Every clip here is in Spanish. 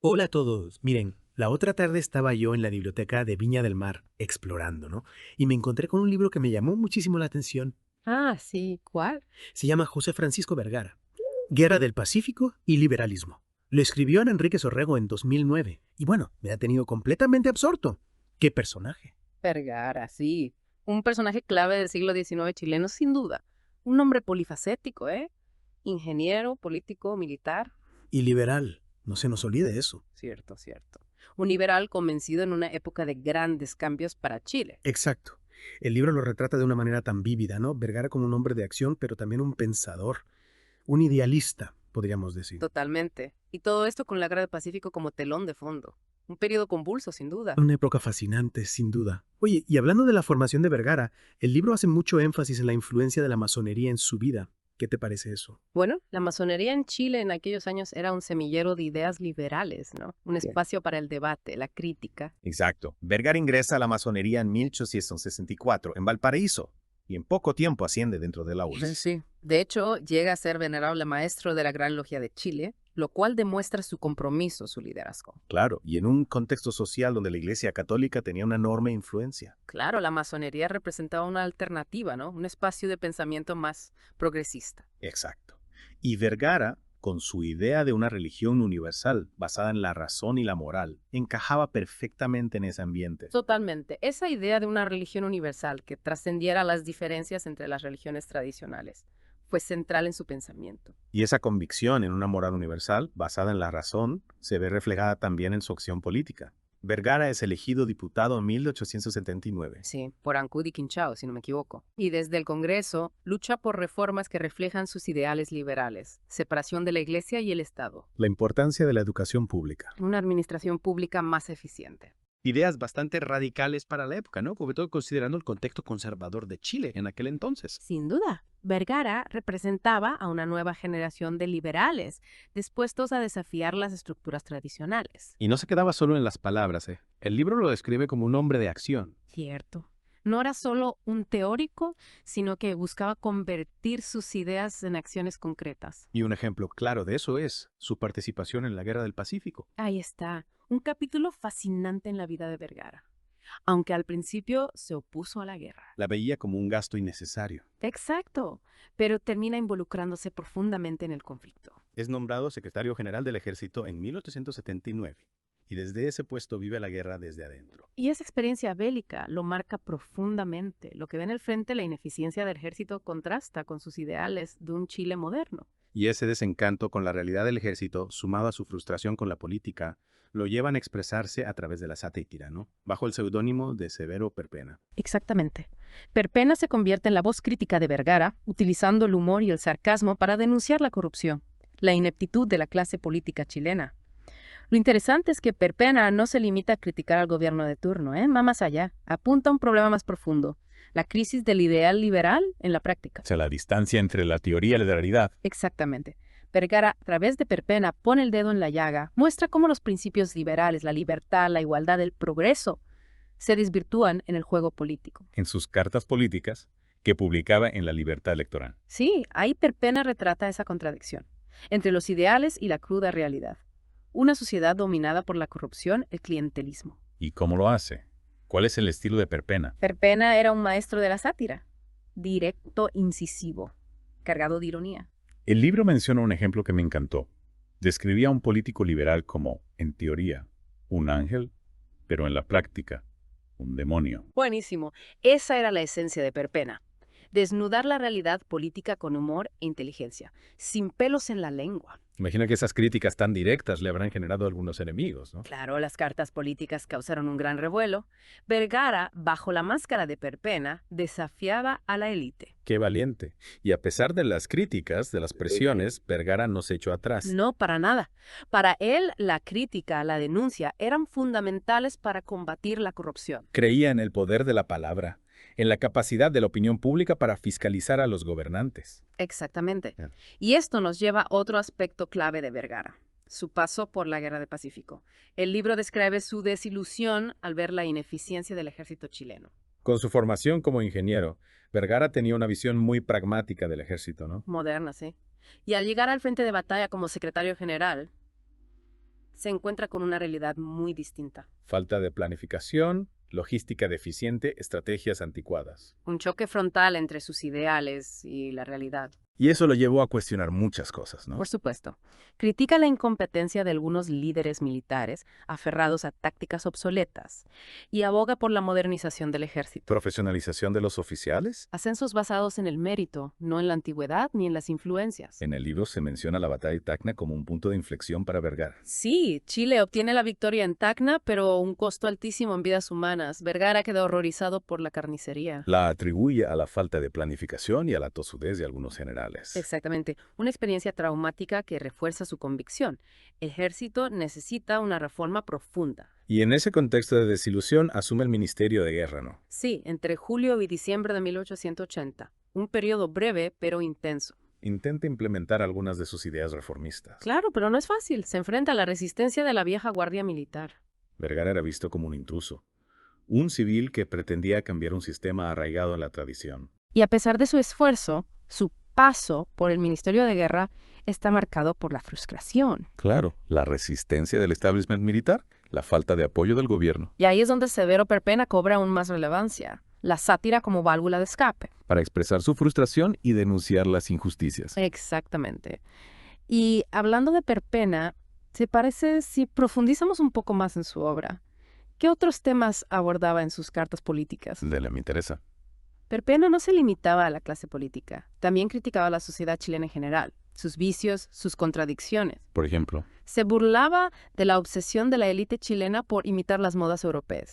Hola a todos. Miren, la otra tarde estaba yo en la biblioteca de Viña del Mar, explorando, ¿no? Y me encontré con un libro que me llamó muchísimo la atención. Ah, sí, ¿cuál? Se llama José Francisco Vergara, Guerra del Pacífico y Liberalismo. Lo escribió Ana Enríquez Orrego en 2009. Y bueno, me ha tenido completamente absorto. ¡Qué personaje! Vergara, sí. Un personaje clave del siglo XIX chileno, sin duda. Un hombre polifacético, ¿eh? Ingeniero, político, militar. Y liberal. No se nos olvide eso. Cierto, cierto. Un liberal convencido en una época de grandes cambios para Chile. Exacto. El libro lo retrata de una manera tan vívida, ¿no? Vergara como un hombre de acción, pero también un pensador, un idealista, podríamos decir. Totalmente. Y todo esto con la Guerra del Pacífico como telón de fondo. Un periodo convulso, sin duda. Una época fascinante, sin duda. Oye, y hablando de la formación de Vergara, el libro hace mucho énfasis en la influencia de la masonería en su vida. ¿Qué te parece eso? Bueno, la masonería en Chile en aquellos años era un semillero de ideas liberales, ¿no? Un espacio para el debate, la crítica. Exacto. Vergara ingresa a la masonería en 1864 en Valparaíso y en poco tiempo asciende dentro de la URSS. Sí. De hecho, llega a ser venerable maestro de la Gran Logia de Chile, lo cual demuestra su compromiso, su liderazgo. Claro, y en un contexto social donde la Iglesia Católica tenía una enorme influencia. Claro, la masonería representaba una alternativa, ¿no? Un espacio de pensamiento más progresista. Exacto. Y Vergara, con su idea de una religión universal basada en la razón y la moral, encajaba perfectamente en ese ambiente. Totalmente. Esa idea de una religión universal que trascendiera las diferencias entre las religiones tradicionales fue central en su pensamiento. Y esa convicción en una moral universal, basada en la razón, se ve reflejada también en su acción política. Vergara es elegido diputado en 1879. Sí, por Ancud y Quinchao, si no me equivoco. Y desde el Congreso lucha por reformas que reflejan sus ideales liberales, separación de la Iglesia y el Estado, La importancia de la educación pública. una administración pública más eficiente. Ideas bastante radicales para la época, ¿no? Sobre todo considerando el contexto conservador de Chile en aquel entonces. Sin duda, Vergara representaba a una nueva generación de liberales dispuestos a desafiar las estructuras tradicionales. Y no se quedaba solo en las palabras, ¿eh? El libro lo describe como un hombre de acción. Cierto. No era solo un teórico, sino que buscaba convertir sus ideas en acciones concretas. Y un ejemplo claro de eso es su participación en la Guerra del Pacífico. Ahí está, un capítulo fascinante en la vida de Vergara, aunque al principio se opuso a la guerra. La veía como un gasto innecesario. Exacto, pero termina involucrándose profundamente en el conflicto. Es nombrado secretario general del Ejército en 1879 y desde ese puesto vive la guerra desde adentro. Y esa experiencia bélica lo marca profundamente. Lo que ve en el frente, la ineficiencia del ejército, contrasta con sus ideales de un Chile moderno. Y ese desencanto con la realidad del ejército, sumado a su frustración con la política, lo llevan a expresarse a través de la sátira, ¿no? Bajo el seudónimo de Severo Perpena. Exactamente. Perpena se convierte en la voz crítica de Vergara, utilizando el humor y el sarcasmo para denunciar la corrupción, la ineptitud de la clase política chilena. Lo interesante es que Perpena no se limita a criticar al gobierno de turno, va más allá, apunta a un problema más profundo, la crisis del ideal liberal en la práctica. O sea, la distancia entre la teoría y la realidad. Exactamente. Vergara, a través de Perpena, pone el dedo en la llaga, muestra cómo los principios liberales, la libertad, la igualdad, el progreso, se desvirtúan en el juego político. En sus cartas políticas que publicaba en La Libertad Electoral. Sí, ahí Perpena retrata esa contradicción entre los ideales y la cruda realidad. Una sociedad dominada por la corrupción, el clientelismo. ¿Y cómo lo hace? ¿Cuál es el estilo de Perpena? Perpena era un maestro de la sátira, directo, incisivo, cargado de ironía. El libro menciona un ejemplo que me encantó. Describía a un político liberal como, en teoría, un ángel, pero en la práctica, un demonio. Buenísimo. Esa era la esencia de Perpena. Desnudar la realidad política con humor e inteligencia, sin pelos en la lengua. Imagina que esas críticas tan directas le habrán generado algunos enemigos, ¿no? Claro, las cartas políticas causaron un gran revuelo. Vergara, bajo la máscara de Perpena, desafiaba a la élite. Qué valiente. Y a pesar de las críticas, de las presiones, Vergara no se echó atrás. No, para nada. Para él, la crítica, la denuncia eran fundamentales para combatir la corrupción. Creía en el poder de la palabra, en la capacidad de la opinión pública para fiscalizar a los gobernantes. Exactamente. Ya. Y esto nos lleva a otro aspecto clave de Vergara, su paso por la Guerra del Pacífico. El libro describe su desilusión al ver la ineficiencia del ejército chileno. Con su formación como ingeniero, Vergara tenía una visión muy pragmática del ejército, ¿no? Moderna, sí. Y al llegar al frente de batalla como secretario general, se encuentra con una realidad muy distinta. Falta de planificación, logística deficiente, estrategias anticuadas. Un choque frontal entre sus ideales y la realidad. Y eso lo llevó a cuestionar muchas cosas, ¿no? Por supuesto. Critica la incompetencia de algunos líderes militares aferrados a tácticas obsoletas y aboga por la modernización del ejército. ¿Profesionalización de los oficiales? Ascensos basados en el mérito, no en la antigüedad ni en las influencias. En el libro se menciona la batalla de Tacna como un punto de inflexión para Vergara. Sí, Chile obtiene la victoria en Tacna, pero un costo altísimo en vidas humanas. Vergara quedó horrorizado por la carnicería. La atribuye a la falta de planificación y a la tosudez de algunos generales. Exactamente. Una experiencia traumática que refuerza su convicción. El ejército necesita una reforma profunda. Y en ese contexto de desilusión asume el Ministerio de Guerra, ¿no? Sí, entre julio y diciembre de 1880. Un periodo breve, pero intenso. Intenta implementar algunas de sus ideas reformistas. Claro, pero no es fácil. Se enfrenta a la resistencia de la vieja guardia militar. Vergara era visto como un intruso, un civil que pretendía cambiar un sistema arraigado en la tradición. Y a pesar de su esfuerzo, su paso por el Ministerio de Guerra está marcado por la frustración. Claro, la resistencia del establishment militar, la falta de apoyo del gobierno. Y ahí es donde Severo Perpenna cobra aún más relevancia. La sátira como válvula de escape. Para expresar su frustración y denunciar las injusticias. Exactamente. Y hablando de Perpenna, ¿te parece si profundizamos un poco más en su obra? ¿Qué otros temas abordaba en sus cartas políticas? Me interesa. Perpenna no se limitaba a la clase política, también criticaba a la sociedad chilena en general, sus vicios, sus contradicciones. Por ejemplo, Se burlaba de la obsesión de la élite chilena por imitar las modas europeas.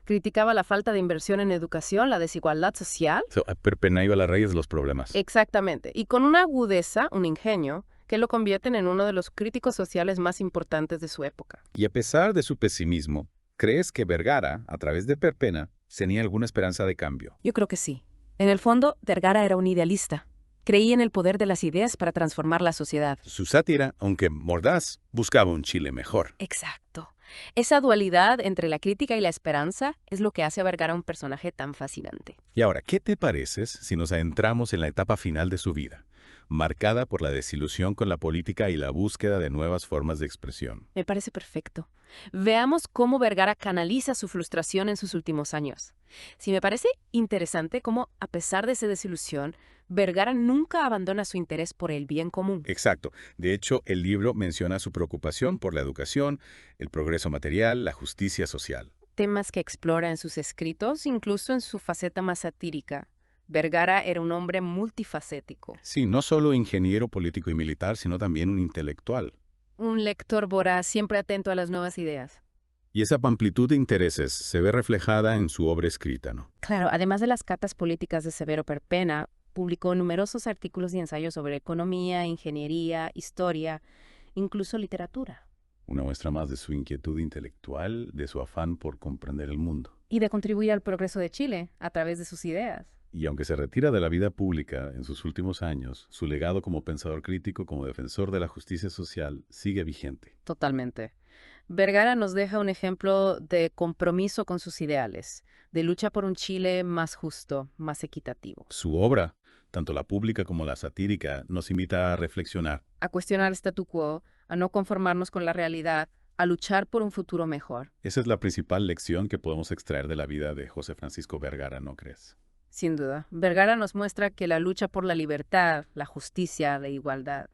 Criticaba la falta de inversión en educación, la desigualdad social. Perpenna iba a las raíces de los problemas. Exactamente, y con una agudeza, un ingenio, que lo convierten en uno de los críticos sociales más importantes de su época. Y a pesar de su pesimismo, ¿crees que Vergara, a través de Perpenna, tenía alguna esperanza de cambio? Yo creo que sí. En el fondo, Vergara era un idealista. Creía en el poder de las ideas para transformar la sociedad. Su sátira, aunque mordaz, buscaba un Chile mejor. Exacto. Esa dualidad entre la crítica y la esperanza es lo que hace a Vergara un personaje tan fascinante. Y ahora, ¿qué te parece si nos adentramos en la etapa final de su vida, marcada por la desilusión con la política y la búsqueda de nuevas formas de expresión? Me parece perfecto. Veamos cómo Vergara canaliza su frustración en sus últimos años. Sí, me parece interesante cómo, a pesar de esa desilusión, Vergara nunca abandona su interés por el bien común. Exacto. De hecho, el libro menciona su preocupación por la educación, el progreso material, la justicia social. Temas que explora en sus escritos, incluso en su faceta más satírica. Vergara era un hombre multifacético. Sí, no solo ingeniero político y militar, sino también un intelectual. Un lector voraz, siempre atento a las nuevas ideas. Y esa amplitud de intereses se ve reflejada en su obra escrita, ¿no? Claro, además de las cartas políticas de Severo Perpenna, publicó numerosos artículos y ensayos sobre economía, ingeniería, historia, incluso literatura. Una muestra más de su inquietud intelectual, de su afán por comprender el mundo. Y de contribuir al progreso de Chile a través de sus ideas. Y aunque se retira de la vida pública en sus últimos años, su legado como pensador crítico, como defensor de la justicia social, sigue vigente. Totalmente. Vergara nos deja un ejemplo de compromiso con sus ideales, de lucha por un Chile más justo, más equitativo. Su obra, tanto la pública como la satírica, nos invita a reflexionar. A cuestionar el statu quo, a no conformarnos con la realidad, a luchar por un futuro mejor. Esa es la principal lección que podemos extraer de la vida de José Francisco Vergara, ¿no crees? Sin duda, Vergara nos muestra que la lucha por la libertad, la justicia, la igualdad,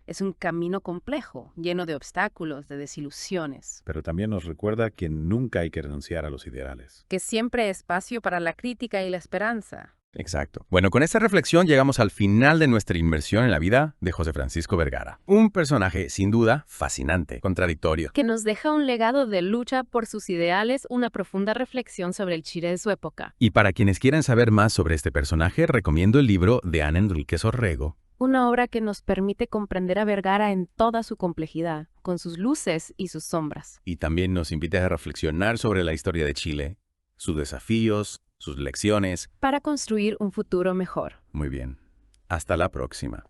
es un camino complejo, lleno de obstáculos, de desilusiones. Pero también nos recuerda que nunca hay que renunciar a los ideales. Que siempre hay espacio para la crítica y la esperanza. Exacto. Bueno, con esta reflexión llegamos al final de nuestra inmersión en la vida de José Francisco Vergara. Un personaje, sin duda, fascinante, contradictorio. Que nos deja un legado de lucha por sus ideales, una profunda reflexión sobre el Chile de su época. Y para quienes quieran saber más sobre este personaje, recomiendo el libro de Ana Enríquez Orrego. Una obra que nos permite comprender a Vergara en toda su complejidad, con sus luces y sus sombras. Y también nos invita a reflexionar sobre la historia de Chile, sus desafíos, sus lecciones. Para construir un futuro mejor. Muy bien. Hasta la próxima.